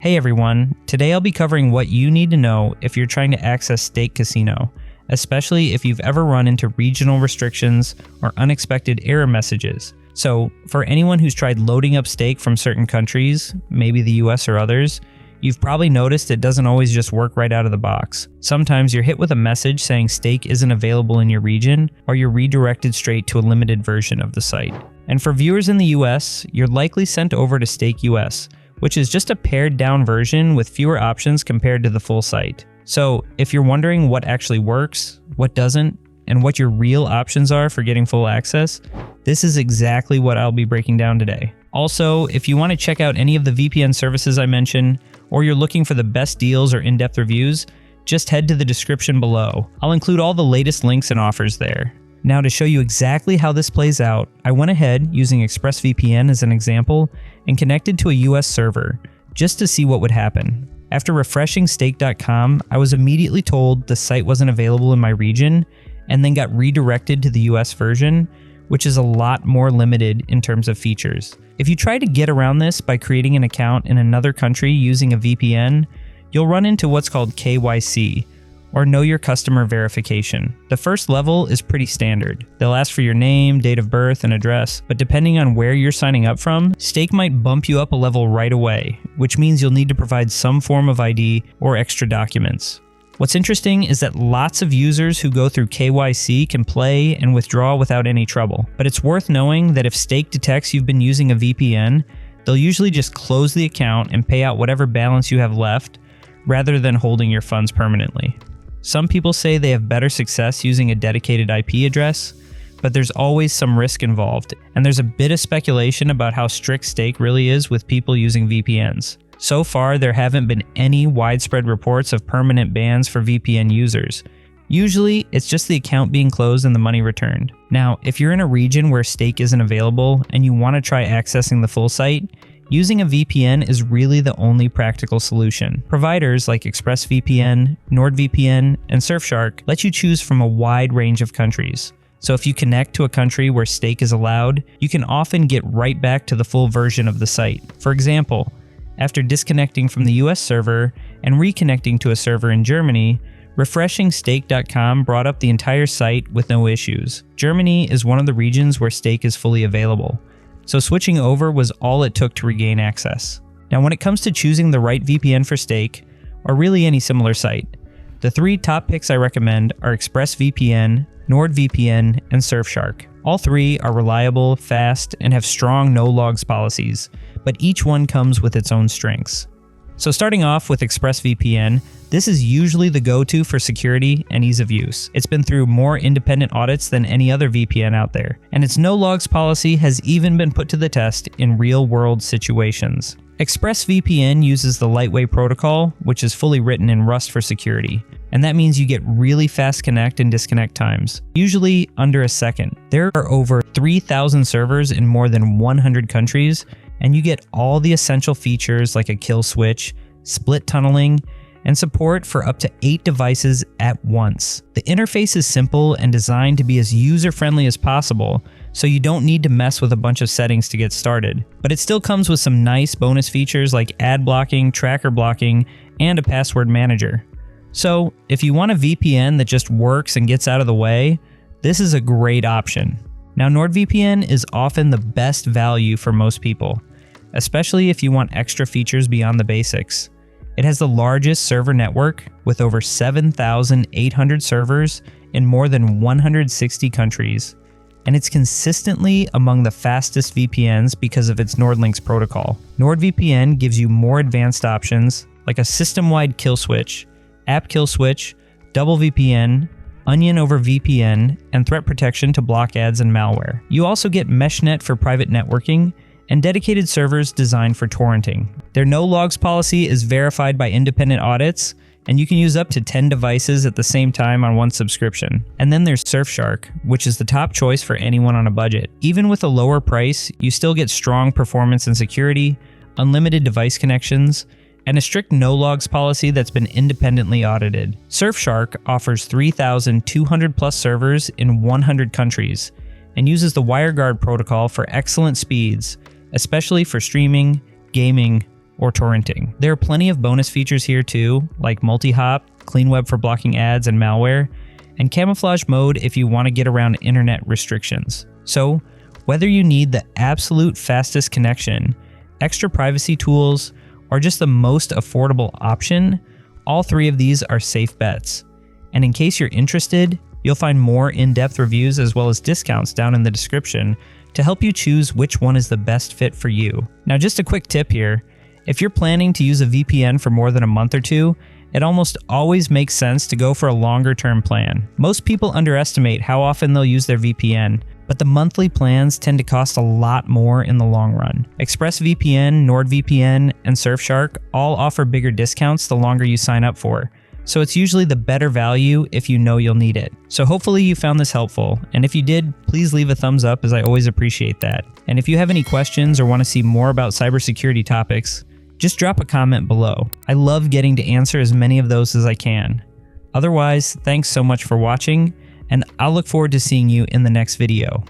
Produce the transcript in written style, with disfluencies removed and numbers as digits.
Hey everyone, today I'll be covering what you need to know if you're trying to access Stake Casino, especially if you've ever run into regional restrictions or unexpected error messages. So, for anyone who's tried loading up Stake from certain countries, maybe the US or others, you've probably noticed it doesn't always just work right out of the box. Sometimes you're hit with a message saying Stake isn't available in your region, or you're redirected straight to a limited version of the site. And for viewers in the US, you're likely sent over to Stake US, which is just a pared down version with fewer options compared to the full site. So if you're wondering what actually works, what doesn't, and what your real options are for getting full access, this is exactly what I'll be breaking down today. Also, if you want to check out any of the VPN services I mentioned, or you're looking for the best deals or in-depth reviews, just head to the description below. I'll include all the latest links and offers there. Now, to show you exactly how this plays out, I went ahead using ExpressVPN as an example and connected to a US server just to see what would happen. After refreshing stake.com, I was immediately told the site wasn't available in my region and then got redirected to the US version, which is a lot more limited in terms of features. If you try to get around this by creating an account in another country using a VPN, you'll run into what's called KYC, or Know Your Customer Verification. The first level is pretty standard. They'll ask for your name, date of birth, and address, but depending on where you're signing up from, Stake might bump you up a level right away, which means you'll need to provide some form of ID or extra documents. What's interesting is that lots of users who go through KYC can play and withdraw without any trouble, but it's worth knowing that if Stake detects you've been using a VPN, they'll usually just close the account and pay out whatever balance you have left, rather than holding your funds permanently. Some people say they have better success using a dedicated IP address, but there's always some risk involved, and there's a bit of speculation about how strict Stake really is with people using VPNs. So far, there haven't been any widespread reports of permanent bans for VPN users. Usually, it's just the account being closed and the money returned. Now, if you're in a region where Stake isn't available and you want to try accessing the full site, using a VPN is really the only practical solution. Providers like ExpressVPN, NordVPN, and Surfshark let you choose from a wide range of countries. So if you connect to a country where Stake is allowed, you can often get right back to the full version of the site. For example, after disconnecting from the US server and reconnecting to a server in Germany, refreshing stake.com brought up the entire site with no issues. Germany is one of the regions where Stake is fully available, so switching over was all it took to regain access. Now, when it comes to choosing the right VPN for Stake, or really any similar site, the three top picks I recommend are ExpressVPN, NordVPN, and Surfshark. All three are reliable, fast, and have strong no-logs policies, but each one comes with its own strengths. So starting off with ExpressVPN, this is usually the go-to for security and ease of use. It's been through more independent audits than any other VPN out there, and its no-logs policy has even been put to the test in real-world situations. ExpressVPN uses the Lightweight protocol, which is fully written in Rust for security, and that means you get really fast connect and disconnect times, usually under a second. There are over 3,000 servers in more than 100 countries, and you get all the essential features like a kill switch, split tunneling, and support for up to 8 devices at once. The interface is simple and designed to be as user-friendly as possible, so you don't need to mess with a bunch of settings to get started. But it still comes with some nice bonus features like ad blocking, tracker blocking, and a password manager. So if you want a VPN that just works and gets out of the way, this is a great option. Now, NordVPN is often the best value for most people, especially if you want extra features beyond the basics. It has the largest server network with over 7,800 servers in more than 160 countries, and it's consistently among the fastest VPNs because of its NordLynx protocol. NordVPN gives you more advanced options like a system-wide kill switch, app kill switch, double VPN, onion over VPN, and threat protection to block ads and malware. You also get MeshNet for private networking and dedicated servers designed for torrenting. Their no-logs policy is verified by independent audits, and you can use up to 10 devices at the same time on one subscription. And then there's Surfshark, which is the top choice for anyone on a budget. Even with a lower price, you still get strong performance and security, unlimited device connections, and a strict no-logs policy that's been independently audited. Surfshark offers 3,200 plus servers in 100 countries, and uses the WireGuard protocol for excellent speeds, especially for streaming, gaming, or torrenting. There are plenty of bonus features here too, like multi-hop, clean web for blocking ads and malware, and camouflage mode if you want to get around internet restrictions. So, whether you need the absolute fastest connection, extra privacy tools, or just the most affordable option, all three of these are safe bets. And in case you're interested, you'll find more in-depth reviews as well as discounts down in the description to help you choose which one is the best fit for you. Now, just a quick tip here. If you're planning to use a VPN for more than a month or two, it almost always makes sense to go for a longer term plan. Most people underestimate how often they'll use their VPN, but the monthly plans tend to cost a lot more in the long run. ExpressVPN, NordVPN, and Surfshark all offer bigger discounts the longer you sign up for, so it's usually the better value if you know you'll need it. So hopefully you found this helpful, and if you did, please leave a thumbs up as I always appreciate that. And if you have any questions or want to see more about cybersecurity topics, just drop a comment below. I love getting to answer as many of those as I can. Otherwise, thanks so much for watching, and I'll look forward to seeing you in the next video.